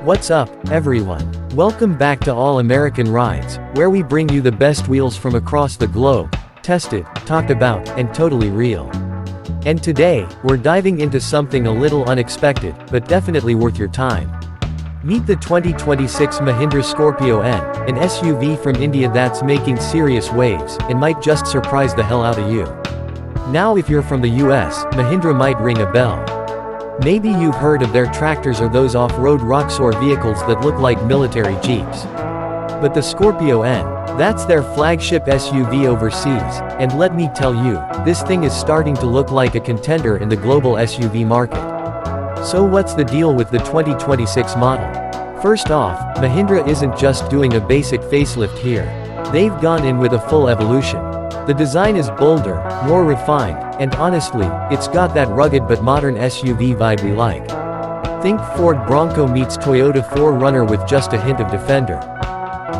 What's up, everyone? Welcome back to All American Rides, where we bring you the best wheels from across the globe, tested, talked about, and totally real. And today, we're diving into something a little unexpected, but definitely worth your time. Meet the 2026 Mahindra Scorpio N, an SUV from India that's making serious waves, and might just surprise the hell out of you. Now if you're from the US, Mahindra might ring a bell. Maybe you've heard of their tractors or those off-road rocksore vehicles that look like military jeeps. But the Scorpio N, that's their flagship SUV overseas, and let me tell you, this thing is starting to look like a contender in the global SUV market. So what's the deal with the 2026 model? First off, Mahindra isn't just doing a basic facelift here. They've gone in with a full evolution. The design is bolder, more refined, and honestly, it's got that rugged but modern SUV vibe we like. Think Ford Bronco meets Toyota 4Runner with just a hint of Defender.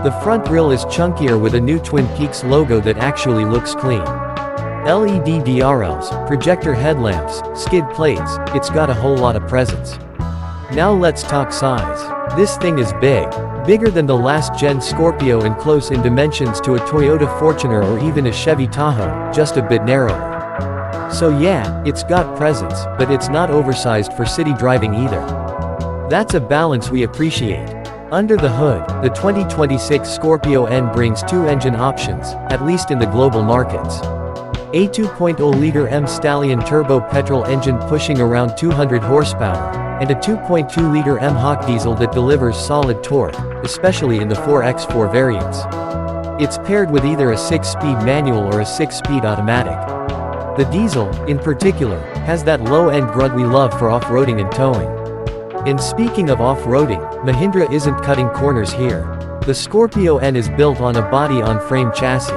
The front grille is chunkier with a new Twin Peaks logo that actually looks clean. LED DRLs, projector headlamps, skid plates, it's got a whole lot of presence. Now let's talk size. This thing is big. Bigger than the last-gen Scorpio and close in dimensions to a Toyota Fortuner or even a Chevy Tahoe, just a bit narrower. So yeah, it's got presence, but it's not oversized for city driving either. That's a balance we appreciate. Under the hood, the 2026 Scorpio N brings two engine options, at least in the global markets. A 2.0-liter M-Stallion turbo petrol engine pushing around 200 horsepower, and a 2.2-liter M-Hawk diesel that delivers solid torque, especially in the 4x4 variants. It's paired with either a 6-speed manual or a 6-speed automatic. The diesel, in particular, has that low-end grug we love for off-roading and towing. And speaking of off-roading, Mahindra isn't cutting corners here. The Scorpio N is built on a body-on-frame chassis.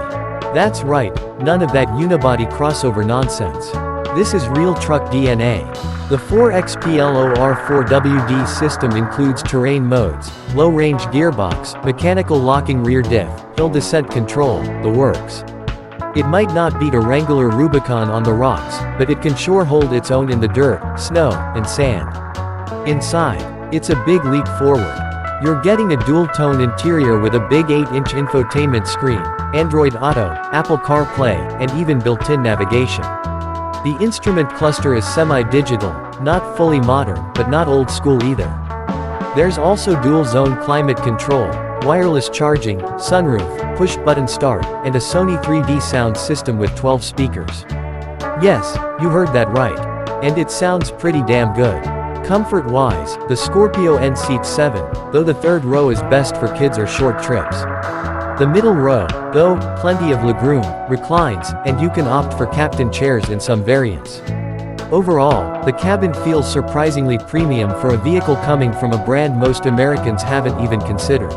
That's right, none of that unibody crossover nonsense. This is real truck DNA. The 4XPLOR4WD system includes terrain modes, low-range gearbox, mechanical locking rear diff, hill descent control, the works. It might not beat a Wrangler Rubicon on the rocks, but it can sure hold its own in the dirt, snow, and sand. Inside, it's a big leap forward. You're getting a dual-tone interior with a big 8-inch infotainment screen, Android Auto, Apple CarPlay, and even built-in navigation. The instrument cluster is semi-digital, not fully modern, but not old school either. There's also dual-zone climate control, wireless charging, sunroof, push-button start, and a Sony 3D sound system with 12 speakers. Yes, you heard that right. And it sounds pretty damn good. Comfort-wise, the Scorpio N seats 7, though the third row is best for kids or short trips. The middle row, though, plenty of legroom, reclines, and you can opt for captain chairs in some variants. Overall, the cabin feels surprisingly premium for a vehicle coming from a brand most Americans haven't even considered.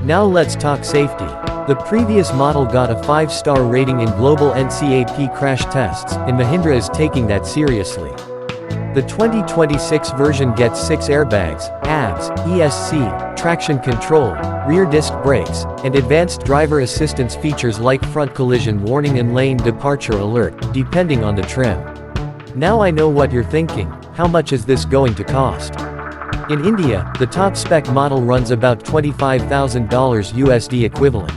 Now let's talk safety. The previous model got a 5-star rating in global NCAP crash tests, and Mahindra is taking that seriously. The 2026 version gets 6 airbags, ABS, ESC, traction control, rear disc brakes, and advanced driver assistance features like front collision warning and lane departure alert, depending on the trim. Now I know what you're thinking, how much is this going to cost? In India, the top spec model runs about $25,000 USD equivalent.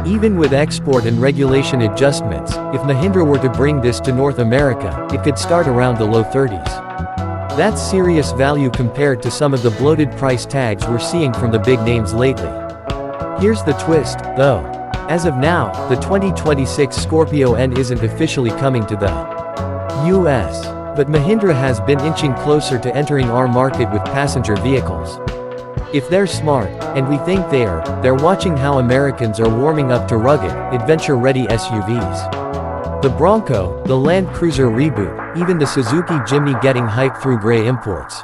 Even with export and regulation adjustments, if Mahindra were to bring this to North America, it could start around the low 30s. That's serious value compared to some of the bloated price tags we're seeing from the big names lately. Here's the twist, though. As of now, the 2026 Scorpio N isn't officially coming to the US. But Mahindra has been inching closer to entering our market with passenger vehicles. If they're smart, and we think they are, they're watching how Americans are warming up to rugged, adventure-ready SUVs. The Bronco, the Land Cruiser reboot, even the Suzuki Jimny getting hyped through gray imports.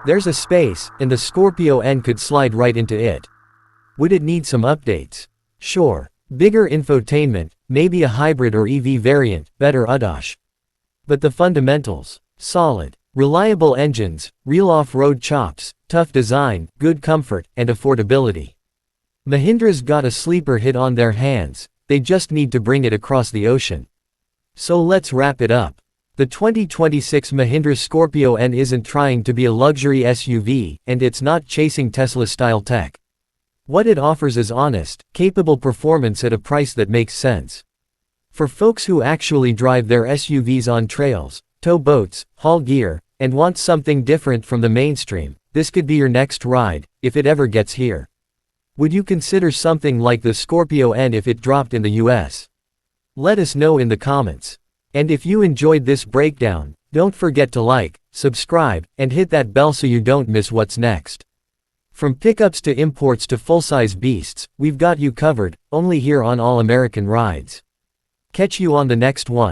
There's a space, and the Scorpio N could slide right into it. Would it need some updates? Sure. Bigger infotainment, maybe a hybrid or EV variant, better ADAS. But the fundamentals, solid. Reliable engines, real off-road chops, tough design, good comfort, and affordability. Mahindra's got a sleeper hit on their hands, they just need to bring it across the ocean. So let's wrap it up. The 2026 Mahindra Scorpio N isn't trying to be a luxury SUV, and it's not chasing Tesla-style tech. What it offers is honest, capable performance at a price that makes sense. For folks who actually drive their SUVs on trails, tow boats, haul gear, and want something different from the mainstream, this could be your next ride, if it ever gets here. Would you consider something like the Scorpio N if it dropped in the US? Let us know in the comments. And if you enjoyed this breakdown, don't forget to like, subscribe, and hit that bell so you don't miss what's next. From pickups to imports to full-size beasts, we've got you covered, only here on All American Rides. Catch you on the next one.